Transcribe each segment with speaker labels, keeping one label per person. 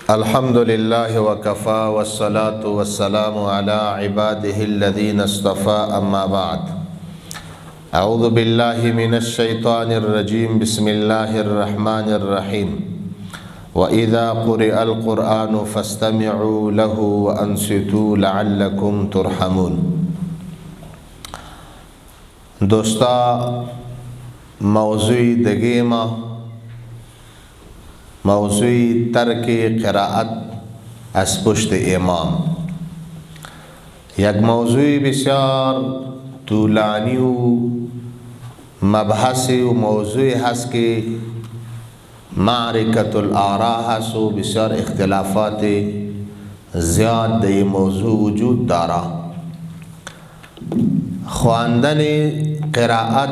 Speaker 1: الحمد لله وكفى والصلاة والسلام على عباده الذين اصطفى أما بعد. أعوذ بالله من الشيطان الرجيم. بسم الله الرحمن الرحيم. وإذا قرئ القرآن فاستمعوا له وأنصتوا لعلكم ترحمون. دوستا موضوع دگیما موضوع ترک قرائت از پشت امام، یک موضوع بسیار طولانی و مبحث و موضوع هست که معرکت الآراء هست و بسیار اختلافات زیاد در موضوع وجود دارد. خواندن قرائت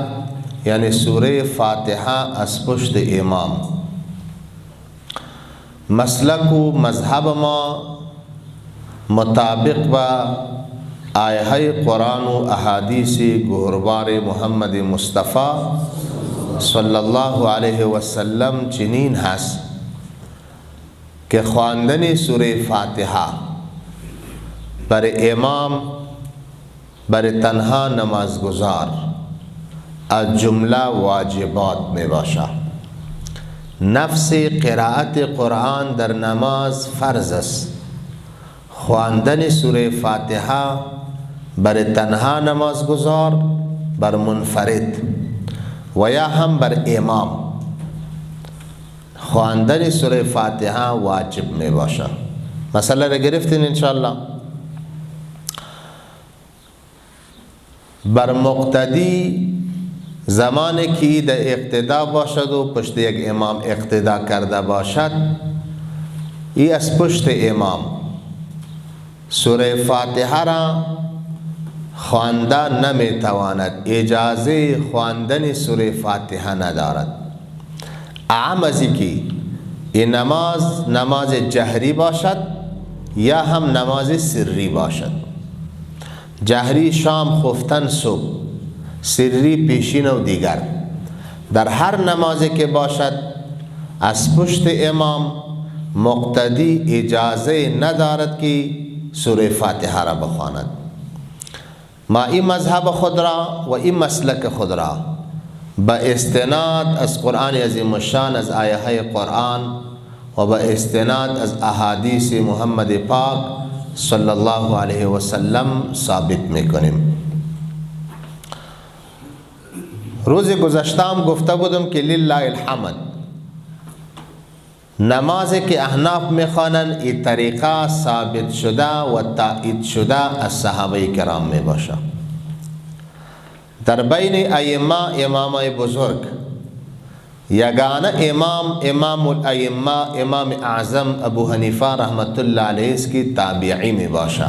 Speaker 1: یعنی سوره فاتحه از پشت امام، مسلک و مذهب ما مطابق با آیه قرآن و احادیث گهربار محمد مصطفی صلی الله علیه و سلم چنین هست که خواندن سوره فاتحه بر امام، بر تنها نمازگزار از جمله واجبات می باشد. نفس قرائت قرآن در نماز فرض است. خواندن سوره فاتحه بر تنها نمازگزار، بر منفرد و یا هم بر امام خواندن سوره فاتحه واجب می باشد. مسئله را گرفتین انشاءالله. بر مقتدی زمانی که در اقتدا باشد و پشت یک امام اقتدا کرده باشد، ای از پشت امام سوره فاتحه را خواندن نمیتواند، اجازه خواندن سوره فاتحه ندارد. اعم از که این نماز جهری باشد یا هم نماز سری باشد. جهری شام خفتن صبح، سری پیشین و دیگر. در هر نمازی که باشد از پشت امام مقتدی اجازه ندارد که سوره فاتحه را بخواند. ما این مذهب خود را و این مسلک خود را با استناد از قرآن عظیم الشان، از آیه های قرآن و با استناد از احادیث محمد پاک صلی الله علیه و سلم ثابت میکنیم. روز گذشتم گفته بودم که لله الحمد، نمازی که احناف میخوانند این طریقه ثابت شده و تایید شده از صحابه کرام می باشه. در بین ائمه، امامای بزرگ، یگانه امام الائمه، امام اعظم ابو حنیفه رحمت الله علیه است که تابعی می باشه.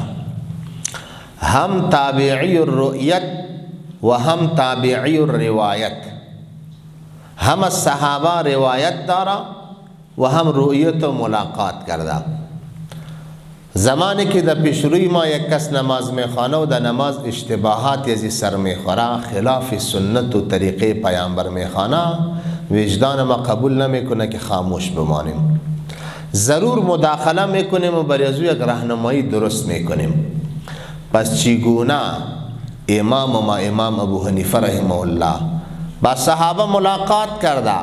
Speaker 1: هم تابعی الرؤیت و هم تابعی الروایت، هم از صحابه روایت داره و هم رؤیت و ملاقات کرده. زمانی که در پیشروی ما یک کس نماز میخوانه و در نماز اشتباهات یزی سر میخوره، خلاف سنت و طریقه پیامبر میخوانه، وجدان ما قبول نمیکنه که خاموش بمانیم. ضرور مداخله میکنیم و برای از یک راهنمایی درست میکنیم. پس چگونه امام ابو حنیفه رحمه الله با صحابه ملاقات کرده،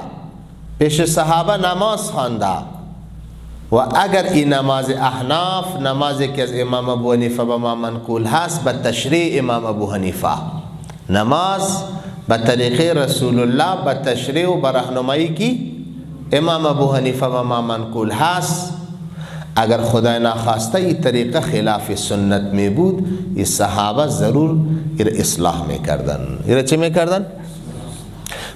Speaker 1: پیش صحابه نماز خوانده، و اگر این نماز احناف، نمازی که از امام ابو حنیفه به ما منقول هست، به تشریع امام ابو حنیفه، نماز به طریقه رسول الله، به تشریع و به راهنمایی که امام ابو حنیفه به ما منقول هست، اگر خدای نخواسته این طریقه خلاف سنت می بود، این صحابه ضرور این اصلاح میکردن. این چه میکردن؟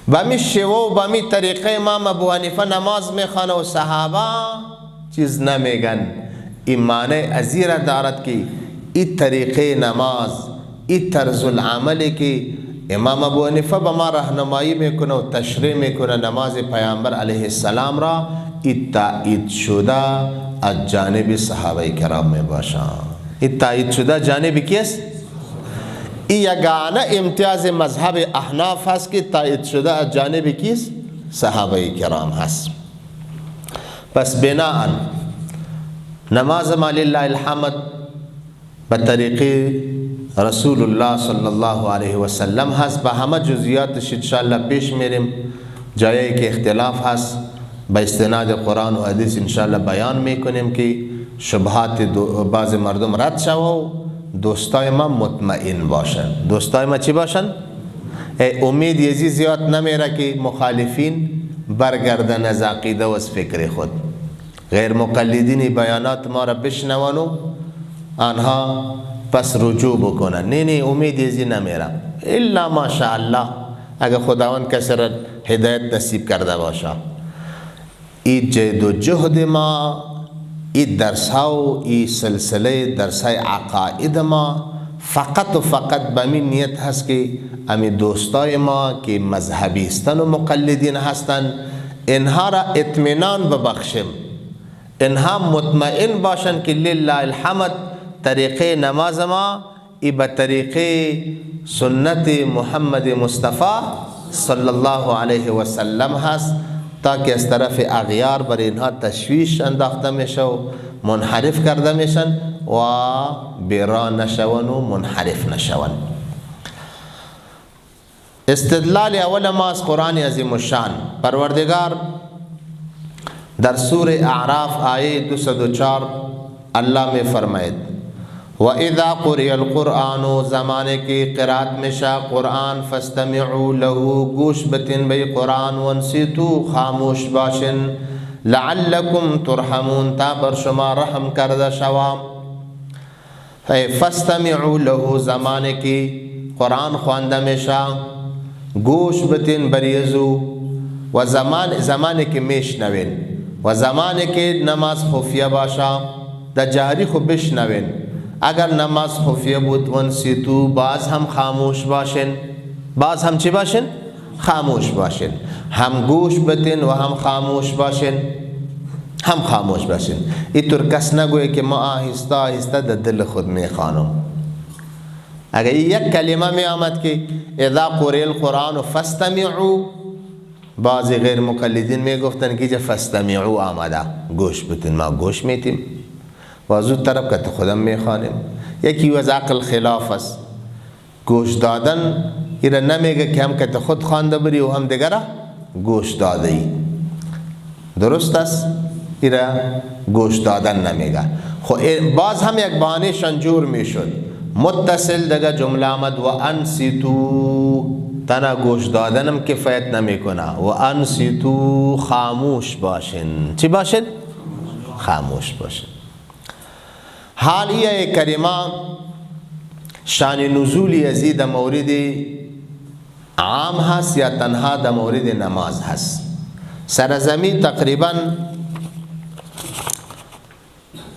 Speaker 1: با می شیوه و با می طریقه امام ابو حنیفه نماز میخوانه و صحابه چیز نمیگن. این معنی ازیره دارد که این طریقه نماز، این طرز العملی که امام ابو حنیفه به ما راهنمایی میکنه و تشریح میکنه نماز پیامبر علیه السلام را، این تایید شده از جانب صحابه کرام می باشد. این تایید شده جانب کیست؟ این یگانه امتیاز مذهب احناف هست که تایید شده از جانب کیست؟ صحابه کرام هست. پس بناءً نماز ما لله الحمد بطریقه رسول الله صلی الله علیه و سلم هست. به همه جزئیاتش انشاءالله پیش میریم. جایی که اختلاف هست به استناد قرآن و حدیث انشاءالله بیان میکنیم که شبهات بعض مردم رد شوه و دوستای ما مطمئن باشن. دوستای ما چی باشن؟ امید یزی زیاد نمیره که مخالفین برگردن از عقیده و از فکر خود، غیر مقلدین بیانات ما را بشنون و آنها پس رجوع بکنن. نه امید یزی نمیره الا ماشاءالله اگر خداوند کسی را هدایت نصیب کرده باشه. این جهد و جهد ما، این درس ها و این سلسله درس های عقاید ما فقط و فقط به این نیت هست که امی دوستای ما که مذهبیستن و مقلدین هستن اینها را اطمینان ببخشیم، اینها مطمئن باشن که لله الحمد طریقه نماز ما ای به طریقه سنت محمد مصطفی صلی الله علیه و سلم هست، تاکه از طرف اغیار بر اینها تشویش انداخته میشه و منحرف کرده میشن و بیرا نشون و منحرف نشون. استدلال اول ما از قرآن عظیم الشان. پروردگار در سوره اعراف آیه 204 الله میں فرماید و اذا قرئ القرآن، زمانے کی قرات میشا قرآن، فاستمعوا له، گوش بتن بی قرآن، وانصتوا، خاموش باشن، لعلکم ترحمون، تا بر شما رحم کرده شوام. فاستمعوا له، زمانے کی قرآن خوانده میشا گوش بتن بریزو، و زمانے کی میشنوین، و زمانے کی نماز خفیه باشا دا جهری خو بشنوین. اگر نماز خفیه بود ونسیتو، باز هم خاموش باشن. باز هم چی باشن؟ خاموش باشن. هم گوش بتن و هم خاموش باشن. هم خاموش باشن. اینطور کس نگوی که ما آهسته آهسته در دل خود میخوانم. اگر یک کلمه می آمد که اذا قرئ القرآن فاستمعوا، بعضی غیر مقلدین می گفتن که فاستمعوا آمده گوش بتن، ما گوش میتیم و از اون طرف که خودم میخوانیم. یکی از عقل خلاف است. گوش دادن ایره نمیگه که هم که خود خوانده بری و هم دیگره گوش داده ای. درست است؟ ایره گوش دادن نمیگه. خو باز هم یک بهانه شنجور میشد. متصل دیگه جمله آمد و انصتو، تنها گوش دادنم کفایت نمیکنه. و انصتو، خاموش باشین. چی باشین؟ خاموش باشین. حالیه کریمه شان نزولی ازی در مورد عام هست یا تنها در مورد نماز هست؟ سرزمین تقریبا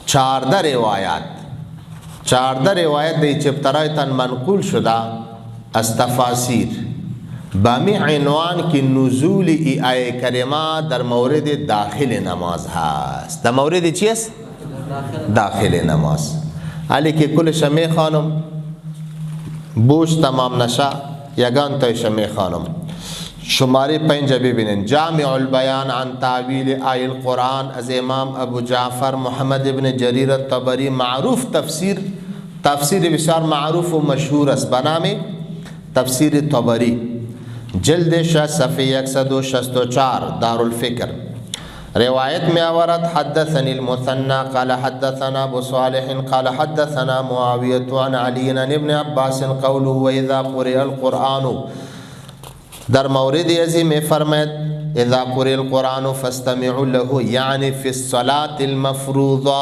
Speaker 1: 14 روایت دی چپترایتان منقول شده از تفاسیر بامی عنوان که نزول ای آیه کریمه در مورد داخل نماز هست. در مورد چی است؟ داخل نماز. علی که کلش میخوانم بوش تمام نشه، یگان تایش میخوانم. شماره 5 ببینین. جامع البیان عن تعویل آیه القرآن از امام ابو جعفر محمد ابن جریر الطبری، معروف تفسیر بسیار معروف و مشهور است به نام تفسیر طبری، جلد 6 صفحه 164 دارالفکر. روایت میں آورد حدثني المثنى قال حدثنا ابو صالح قال حدثنا معاوية عن علي عن ابن عباس قوله واذا قرئ القرآن. در مورد ازی میں فرماید اذا قرئ القرآن فاستمعوا له، یعنی فی الصلاة المفروضة،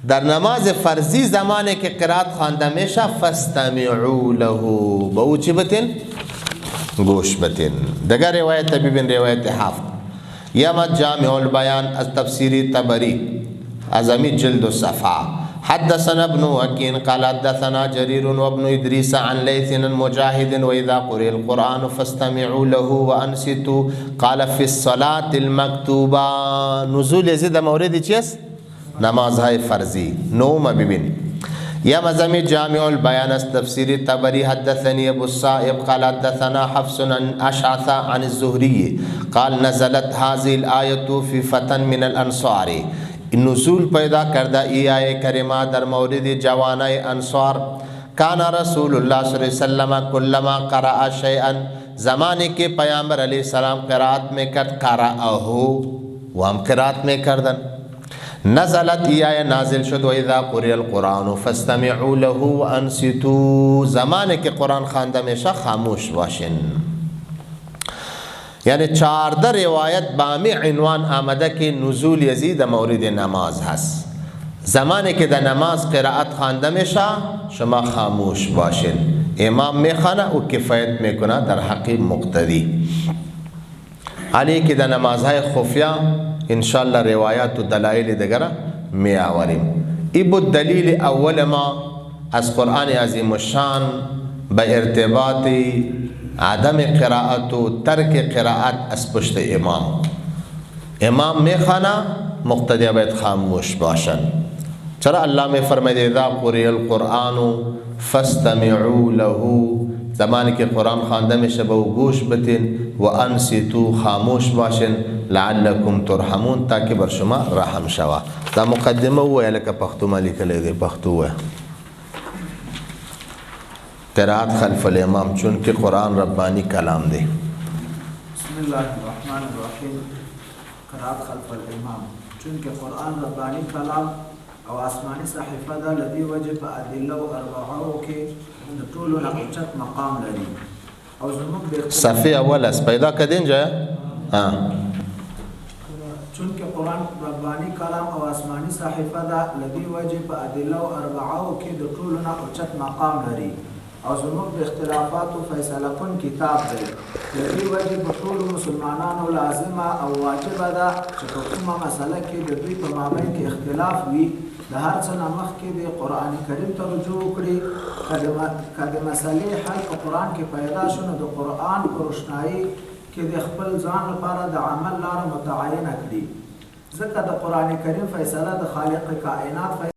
Speaker 1: در نماز فرضی زمانے کے قرات خواندہ میشا فاستمعوا له، بہو چی بتن؟ گوش بتن. دگر روایت ببین روایت حافظ یمد جامع البیان از تفسیر طبری ازمی جلد الصفحه. حدثنا ابن وكيع قال حدثنا جرير وابن ادريس عن ليث عن مجاهد واذا قرئ القرآن فاستمعوا له وانصتوا قال في الصلاة المكتوبه. نزول یزید مورد چیست؟ نمازهای فرضی. نوم ببین یا مزمی جامع البیان از تفسیر طبری. حدثني ابو الصائب قال حدثنا حفص عن اشعث عن الزهري قال نزلت هذه الآية في فتى من الانصار. نزول پیدا کرده ای آیه کریمه در مورد جوانای انصار. کان رسول الله صلی اللہ علیہ وسلم کلما قرأ شیئا، زمانے کے پیامبر علیہ السلام قرآت میں کرد، قرأه وہ ہم قرآت میں کردن. نزلت ای آیه نازل شد و اذا قرئ القرآن فاستمعوا له وانصتوا، زمانے کے قرآن خوانده میشه خاموش باشین. یعنی 14 روایت با همین عنوان آمده که نزول یزید مورد نماز هست. زمانی که در نماز قرائت خوانده میشه شما خاموش باشین. امام میخوانه و کفایت میکنه در حق مقتدی. حالی که در نمازهای خفیه انشاءالله روایات و دلائل دیگر می آوریم. ای بود دلیل اول ما از قرآن عظیم الشان به ارتباط عدم قرائت و ترک قرائت از پشت امام. امام میخوانه مقتدی باید خاموش باشن. چرا الله می فرماید اذا قرئ القرآن فاستمعوا له، زمانی که قرآن خوانده میشه به گوش بتین، و انصتوا خاموش باشین، لعلکم ترحمون تاکه بر شما رحم شوه. دا مقدمه وای لکه پښتو مالی کلی دی، پښتو وای. قرآت خلف الامام چونکه قرآن ربانی کلام دی.
Speaker 2: بسم الله الرحمن الرحیم. قرآت خلف الامام چونکه قرآن ربانی کلام او آسمانی صحیفه ده، لدی وجه په ادله او اربعو کې د ټولو نه اوچت مقام لري. او زموږ د
Speaker 1: صفحه اول اس پیدا کدین جا
Speaker 2: چونکه قرآن ربانی کلام او آسمانی صحیفه ده، لدی وجه په ادله او اربعو کې د ټولو نه اوچت مقام لري. او زموږ د اختلافاتو فیصله کن کتاب دی. لدی وجه په ټولو مسلمانانو لازمه او واجبه ده چې په کومه مسله کې د دوی په مابین کې اختلاف وي، د هر څه نه مخکې د قرآن کریم ته رجوع وکړي. که د مسلې حل په قرآن کې پیدا شو، نو د قرآن په روښنایي کې د خپل ځان لپاره د عمل لاره متعینه کړي. ځکه د قرآن کریم فیصله د خالق کائنات